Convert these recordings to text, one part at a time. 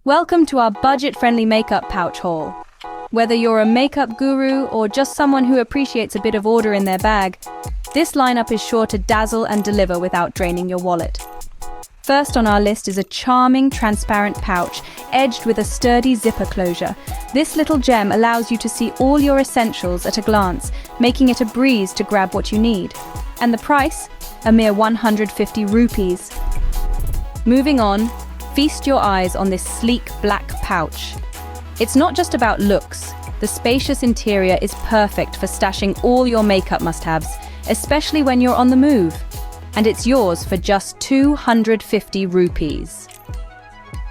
Welcome to our budget-friendly makeup pouch haul. Whether you're a makeup guru or just someone who appreciates a bit of order in their bag, this lineup is sure to dazzle and deliver without draining your wallet. First on our list is a charming, transparent pouch, edged with a sturdy zipper closure. This little gem allows you to see all your essentials at a glance, making it a breeze to grab what you need. And the price? A mere 150 rupees. Moving on, feast your eyes on this sleek black pouch. It's not just about looks. The spacious interior is perfect for stashing all your makeup must-haves, especially when you're on the move. And it's yours for just 250 rupees.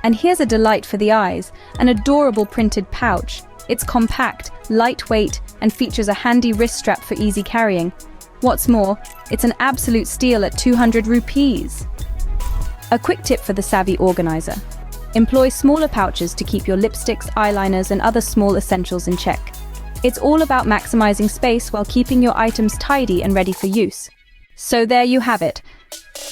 And here's a delight for the eyes, an adorable printed pouch. It's compact, lightweight, and features a handy wrist strap for easy carrying. What's more, it's an absolute steal at 200 rupees. A quick tip for the savvy organizer. Employ smaller pouches to keep your lipsticks, eyeliners, and other small essentials in check. It's all about maximizing space while keeping your items tidy and ready for use. So there you have it.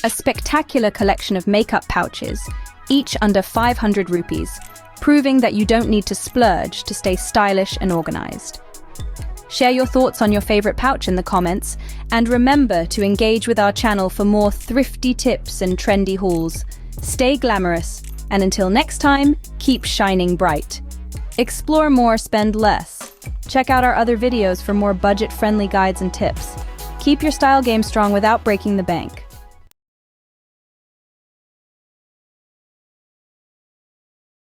A spectacular collection of makeup pouches, each under 500 rupees, proving that you don't need to splurge to stay stylish and organized. Share your thoughts on your favorite pouch in the comments, and remember to engage with our channel for more thrifty tips and trendy hauls. Stay glamorous, and until next time, keep shining bright. Explore more, spend less. Check out our other videos for more budget-friendly guides and tips. Keep your style game strong without breaking the bank.